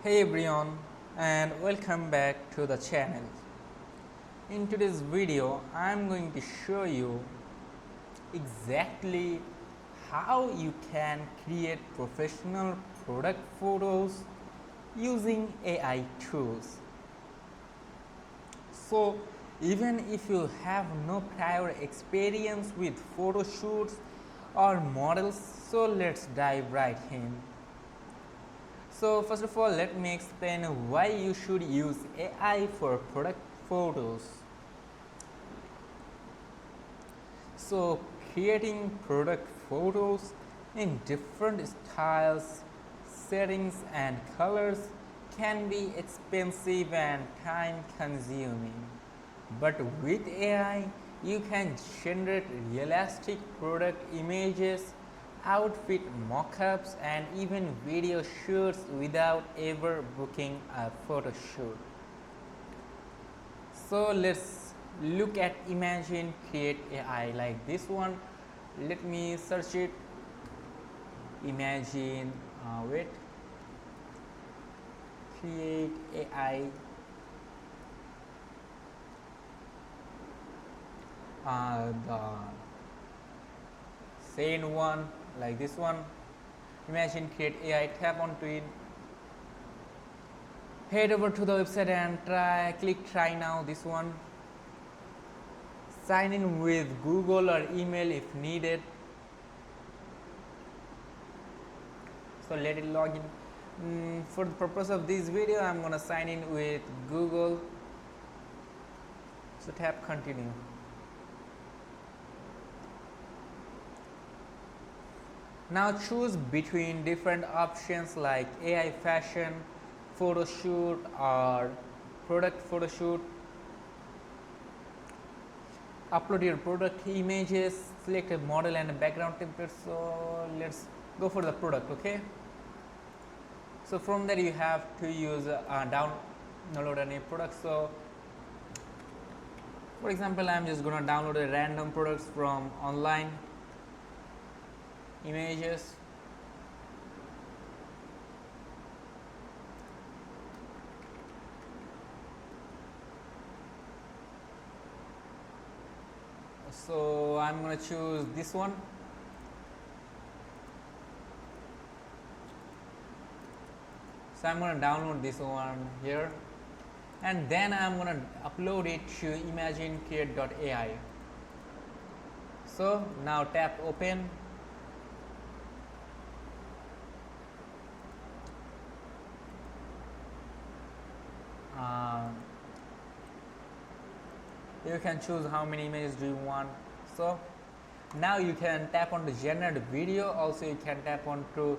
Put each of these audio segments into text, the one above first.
Hey everyone, and welcome back to the channel. In today's video I am going to show you exactly how you can create professional product photos using AI tools. So even if you have no prior experience with photo shoots or models, so let's dive right in. So first of all, let me explain why you should use AI for product photos. So creating product photos in different styles, settings and colors can be expensive and time consuming. But with AI, you can generate realistic product images, outfit mockups and even video shoots without ever booking a photo shoot. So let's look at Imagine Create AI like this one. Let me search it. Imagine wait Create AI. The same one like this one. Imagine Create AI, tap onto it, head over to the website and click try now. This one, sign in with Google or email if needed. So let it log in. For the purpose of this video I'm gonna sign in with Google, so tap continue. Now choose between different options like AI fashion, photo shoot or product photo shoot. Upload your product images, select a model and a background template. So let's go for the product. Okay, so from there you have to use download any product. So for example, I'm just gonna download a random products from online images. So I'm going to choose this one. So I'm going to download this one here, and then I'm going to upload it to imaginecreate.ai. So now tap open. You can choose how many images do you want. So now you can tap on the generate video, also you can tap on to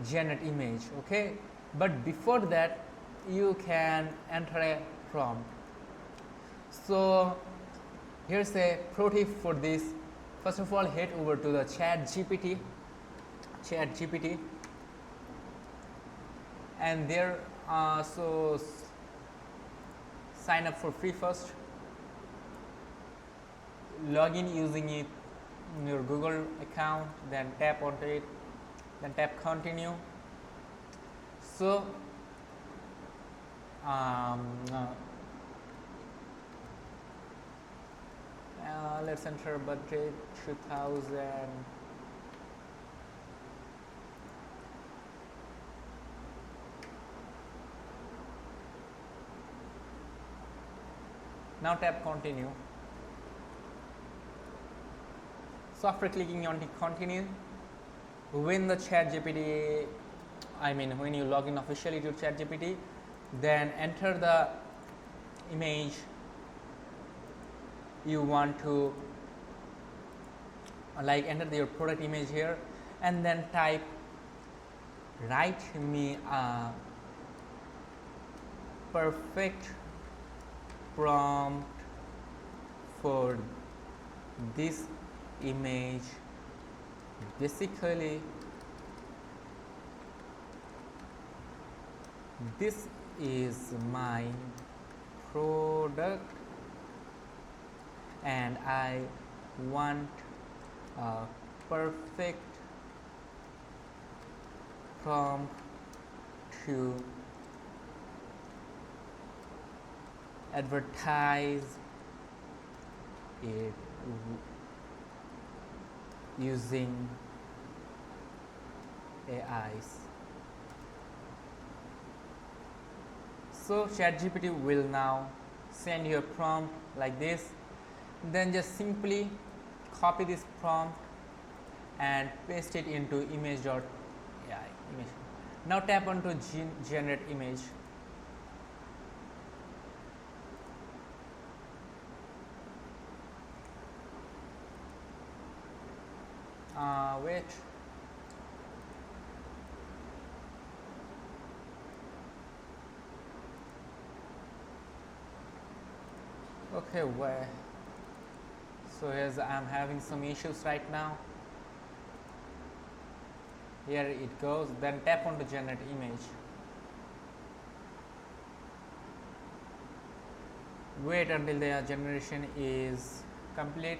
generate image. Okay, but before that you can enter a prompt. So here's a pro tip for this. First of all, head over to the chat GPT, and there so sign up for free first. Log in using it in your Google account, then tap onto it, then tap continue. So let's enter budget 2000. Now tap continue. So after clicking on the continue, when the ChatGPT, when you log in officially to ChatGPT, then enter the image you want to, enter your product image here, and then type, write me a perfect prompt for this image. Basically this is my product and I want a perfect prompt to advertise it using AIs. So ChatGPT will now send you a prompt like this. Then just simply copy this prompt and paste it into image.ai image. Now tap onto generate image. Wait. Okay, where? So here's I'm having some issues right now. Here it goes. Then tap on the generate image. Wait until the generation is complete.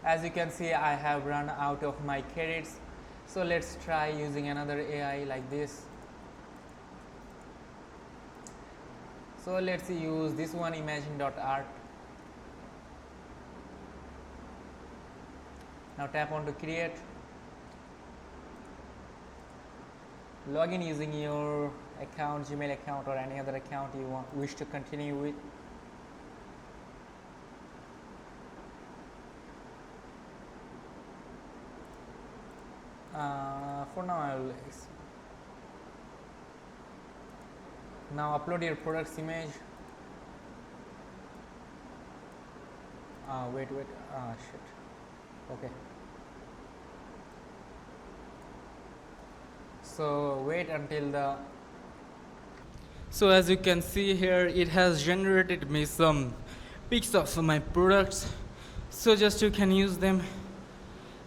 As you can see, I have run out of my credits. So let's try using another AI like this. So let's use this one, imagine.art. Now tap on to create. Log in using your account, Gmail account or any other account you wish to continue with. For now I will now upload your product's image. Wait, shit. Okay. So wait until the. So as you can see here, it has generated me some pics of my products. So just you can use them,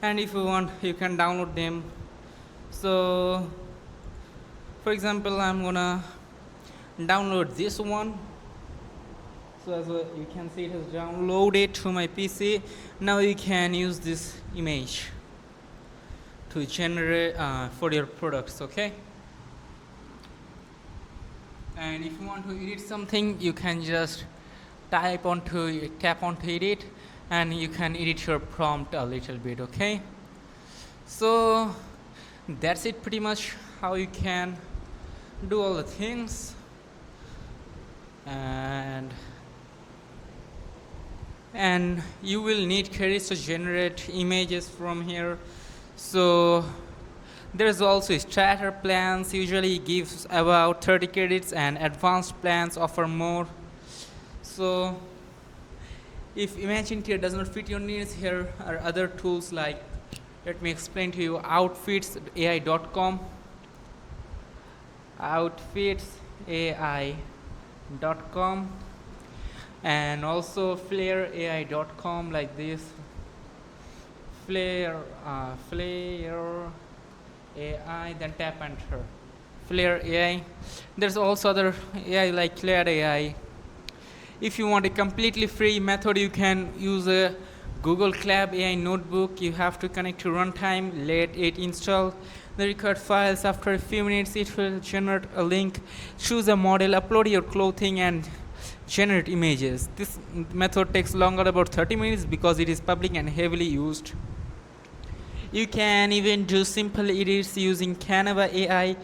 and if you want, you can download them. So, for example, I'm gonna download this one. So as you can see, it has downloaded to my PC. Now you can use this image to generate for your products, okay? And if you want to edit something, you can just tap onto edit, and you can edit your prompt a little bit, okay? So that's it, pretty much how you can do all the things. And you will need credits to generate images from here. So there's also starter plans, usually gives about 30 credits, and advanced plans offer more. So if Imagine tier does not fit your needs, here are other tools like, let me explain to you, outfitsai.com, outfitsai.com, and also flareai.com, like this. Flare AI, then tap enter. Flare AI. There's also other AI like Flare AI. If you want a completely free method, you can use a Google Cloud AI notebook. You have to connect to runtime, let it install the required files. After a few minutes, it will generate a link. Choose a model, upload your clothing, and generate images. This method takes longer, about 30 minutes, because it is public and heavily used. You can even do simple edits using Canva AI.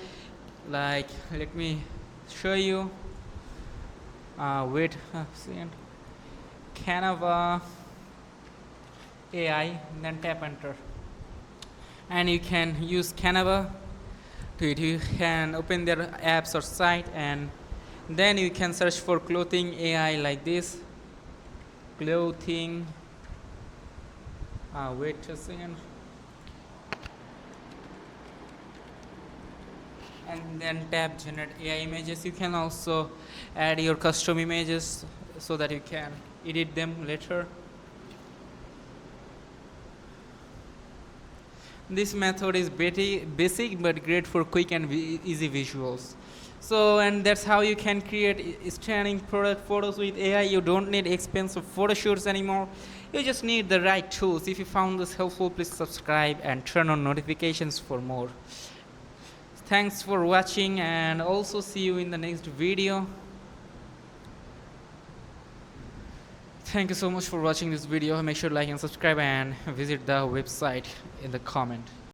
Like, let me show you. Wait a second. Canva AI, then tap enter. And you can use Canva to it. You can open their apps or site, and then you can search for clothing AI like this. Clothing. Wait a second. And then tap generate AI images. You can also add your custom images so that you can edit them later. This method is basic but great for quick and easy visuals. So, and that's how you can create stunning product photos with AI. You don't need expensive photo shoots anymore. You just need the right tools. If you found this helpful, please subscribe and turn on notifications for more. Thanks for watching, and also see you in the next video. Thank you so much for watching this video. Make sure to like and subscribe and visit the website in the comment.